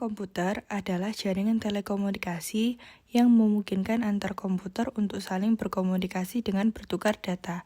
komputer adalah jaringan telekomunikasi yang memungkinkan antar komputer untuk saling berkomunikasi dengan bertukar data.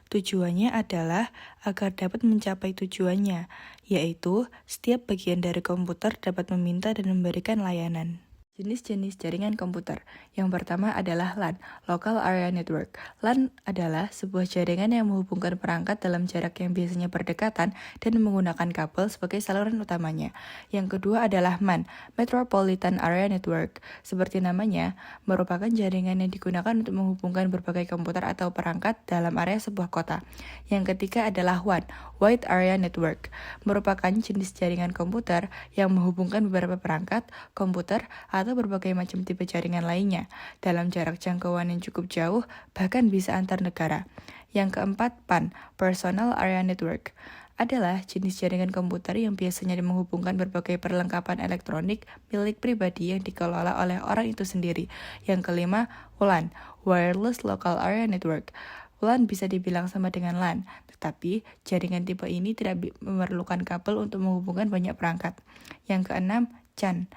Tujuannya adalah agar dapat mencapai tujuannya, yaitu setiap bagian dari komputer dapat meminta dan memberikan layanan. Jenis-jenis jaringan komputer. Yang pertama adalah LAN, Local Area Network. LAN adalah sebuah jaringan yang menghubungkan perangkat dalam jarak yang biasanya berdekatan dan menggunakan kabel sebagai saluran utamanya. Yang kedua adalah MAN, Metropolitan Area Network. Seperti namanya, merupakan jaringan yang digunakan untuk menghubungkan berbagai komputer atau perangkat dalam area sebuah kota. Yang ketiga adalah WAN, Wide Area Network. Merupakan jenis jaringan komputer yang menghubungkan beberapa perangkat, komputer, atau berbagai macam tipe jaringan lainnya dalam jarak jangkauan yang cukup jauh, bahkan bisa antar negara. Yang keempat, PAN, Personal Area Network, adalah jenis jaringan komputer yang biasanya menghubungkan berbagai perlengkapan elektronik milik pribadi yang dikelola oleh orang itu sendiri. Yang kelima, WLAN, Wireless Local Area Network. WLAN bisa dibilang sama dengan LAN, tetapi jaringan tipe ini tidak memerlukan kabel untuk menghubungkan banyak perangkat. Yang keenam, CAN,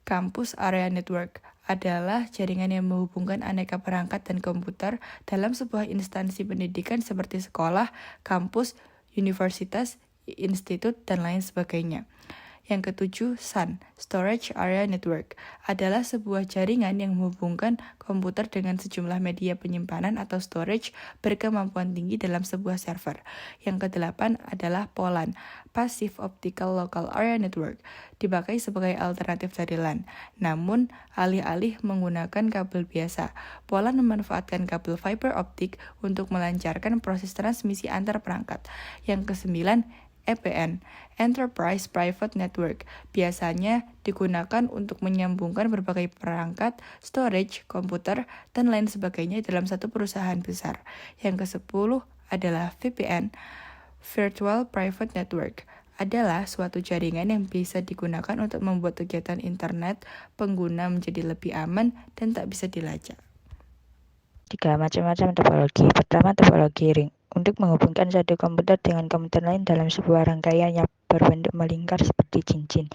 Campus Area Network, adalah jaringan yang menghubungkan aneka perangkat dan komputer dalam sebuah instansi pendidikan seperti sekolah, kampus, universitas, institut, dan lain sebagainya. Yang ketujuh, SAN, Storage Area Network, adalah sebuah jaringan yang menghubungkan komputer dengan sejumlah media penyimpanan atau storage berkemampuan tinggi dalam sebuah server. Yang kedelapan adalah POLAN, Passive Optical Local Area Network, dipakai sebagai alternatif dari LAN. Namun, alih-alih menggunakan kabel biasa, POLAN memanfaatkan kabel fiber optik untuk melancarkan proses transmisi antar perangkat. Yang kesembilan, EPN, Enterprise Private Network, biasanya digunakan untuk menyambungkan berbagai perangkat, storage, komputer, dan lain sebagainya dalam satu perusahaan besar. Yang ke-10 adalah VPN, Virtual Private Network, adalah suatu jaringan yang bisa digunakan untuk membuat kegiatan internet pengguna menjadi lebih aman dan tak bisa dilacak. 3 macam-macam topologi. Pertama, topologi ring. Untuk menghubungkan satu komputer dengan komputer lain dalam sebuah rangkaian yang berbentuk melingkar seperti cincin.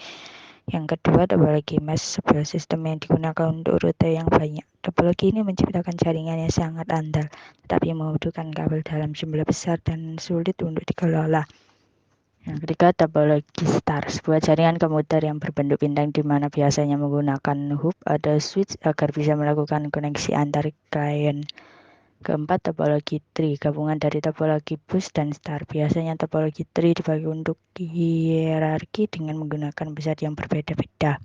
Yang kedua, topologi mesh, sebuah sistem yang digunakan untuk rute yang banyak. Topologi ini menciptakan jaringan yang sangat andal, tetapi membutuhkan kabel dalam jumlah besar dan sulit untuk dikelola. Yang ketiga, topologi star, sebuah jaringan komputer yang berbentuk bintang di mana biasanya menggunakan hub atau switch agar bisa melakukan koneksi antar klien. Keempat, topologi tree, gabungan dari topologi bus dan star. Biasanya topologi tree dibagi untuk hierarki dengan menggunakan besar yang berbeda-beda.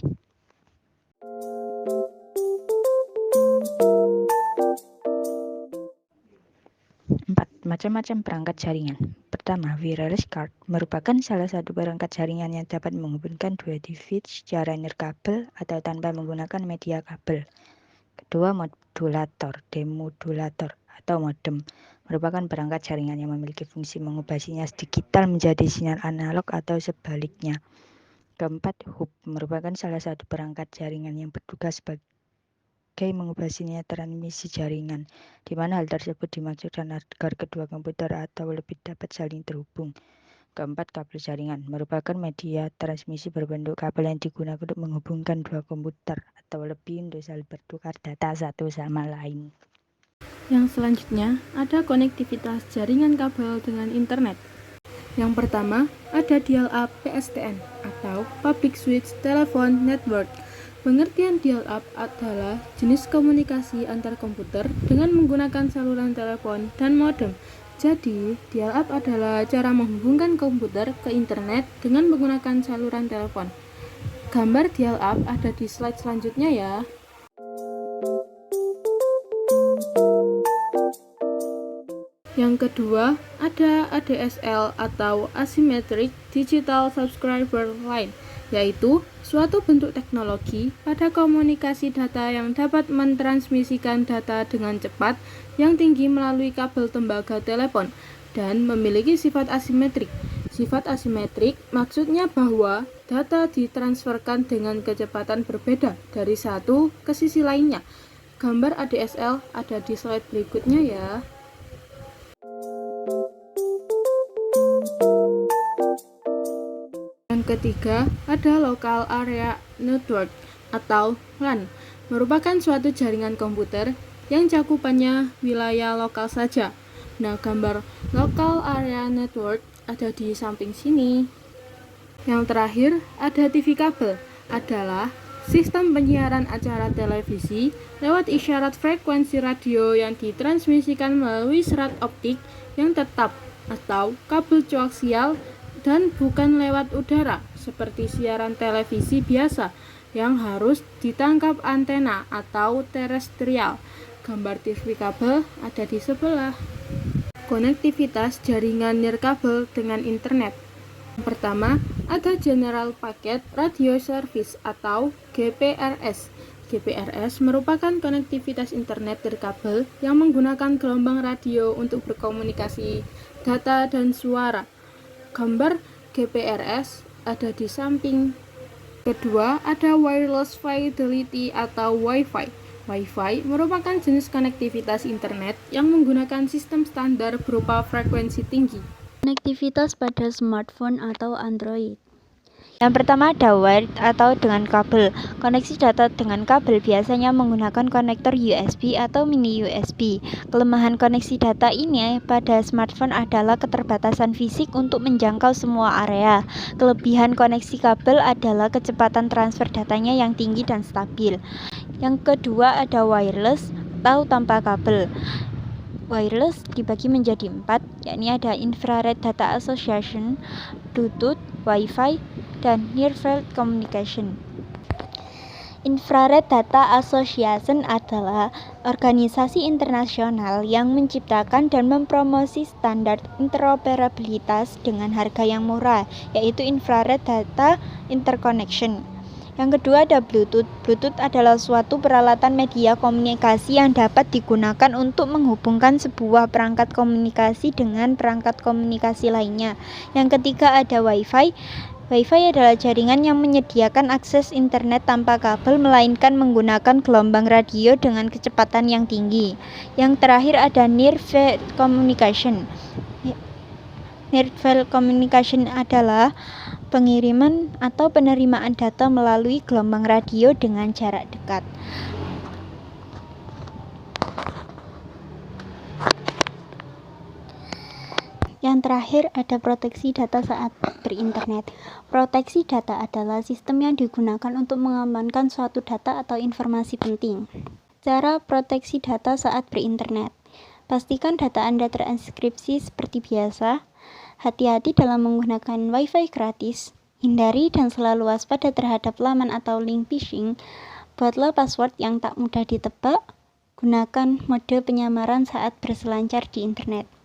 4. Macam-macam perangkat jaringan. Pertama, wireless card merupakan salah satu perangkat jaringan yang dapat menghubungkan dua device secara nirkabel atau tanpa menggunakan media kabel. Kedua, modulator, demodulator, atau modem, merupakan perangkat jaringan yang memiliki fungsi mengubah sinyal digital menjadi sinyal analog atau sebaliknya. Keempat, hub merupakan salah satu perangkat jaringan yang bertugas sebagai mengubah sinyal transmisi jaringan, di mana hal tersebut dimaksudkan agar kedua komputer atau lebih dapat saling terhubung. Keempat, kabel jaringan merupakan media transmisi berbentuk kabel yang digunakan untuk menghubungkan dua komputer atau lebih untuk saling bertukar data satu sama lain. Yang selanjutnya ada konektivitas jaringan kabel dengan internet. Yang pertama ada dial-up PSTN atau Public Switch Telephone Network. Pengertian dial-up adalah jenis komunikasi antar komputer dengan menggunakan saluran telepon dan modem. Jadi, dial-up adalah cara menghubungkan komputer ke internet dengan menggunakan saluran telepon. Gambar dial-up ada di slide selanjutnya ya. Yang kedua, ada ADSL atau Asymmetric Digital Subscriber Line, yaitu suatu bentuk teknologi pada komunikasi data yang dapat mentransmisikan data dengan cepat yang tinggi melalui kabel tembaga telepon dan memiliki sifat asimetrik. Sifat asimetrik maksudnya bahwa data ditransferkan dengan kecepatan berbeda dari satu ke sisi lainnya. Gambar ADSL ada di slide berikutnya ya. Yang ketiga, ada Local Area Network atau LAN, merupakan suatu jaringan komputer yang cakupannya wilayah lokal saja. Nah, gambar Local Area Network ada di samping sini. Yang terakhir, ada TV kabel, adalah sistem penyiaran acara televisi lewat isyarat frekuensi radio yang ditransmisikan melalui serat optik yang tetap atau kabel koaksial dan bukan lewat udara seperti siaran televisi biasa yang harus ditangkap antena atau terestrial. Gambar TV kabel ada di sebelah. Konektivitas jaringan nirkabel dengan internet. Yang pertama, ada General Packet Radio Service atau GPRS. GPRS merupakan konektivitas internet nirkabel yang menggunakan gelombang radio untuk berkomunikasi data dan suara. Gambar GPRS ada di samping. Kedua, ada Wireless Fidelity atau Wi-Fi. Wi-Fi merupakan jenis konektivitas internet yang menggunakan sistem standar berupa frekuensi tinggi. Konektivitas pada smartphone atau Android. Yang pertama ada wired atau dengan kabel. Koneksi data dengan kabel biasanya menggunakan konektor USB atau mini USB. Kelemahan koneksi data ini pada smartphone adalah keterbatasan fisik untuk menjangkau semua area. Kelebihan koneksi kabel adalah kecepatan transfer datanya yang tinggi dan stabil. Yang kedua ada wireless atau tanpa kabel. Wireless dibagi menjadi 4, yakni ada Infrared Data Association, Bluetooth, Wi-Fi, dan Near Field Communication. Infrared Data Association adalah organisasi internasional yang menciptakan dan mempromosi standar interoperabilitas dengan harga yang murah, yaitu Infrared Data Interconnection. Yang kedua ada Bluetooth. Bluetooth adalah suatu peralatan media komunikasi yang dapat digunakan untuk menghubungkan sebuah perangkat komunikasi dengan perangkat komunikasi lainnya. Yang ketiga ada Wi-Fi. Wi-Fi adalah jaringan yang menyediakan akses internet tanpa kabel melainkan menggunakan gelombang radio dengan kecepatan yang tinggi. Yang terakhir ada Near Field Communication. Near Field Communication adalah pengiriman atau penerimaan data melalui gelombang radio dengan jarak dekat. Yang terakhir ada proteksi data saat berinternet. Proteksi data adalah sistem yang digunakan untuk mengamankan suatu data atau informasi penting. Cara proteksi data saat berinternet. Pastikan data Anda terenkripsi seperti biasa. Hati-hati dalam menggunakan Wi-Fi gratis. Hindari dan selalu waspada terhadap laman atau link phishing. Buatlah password yang tak mudah ditebak. Gunakan mode penyamaran saat berselancar di internet.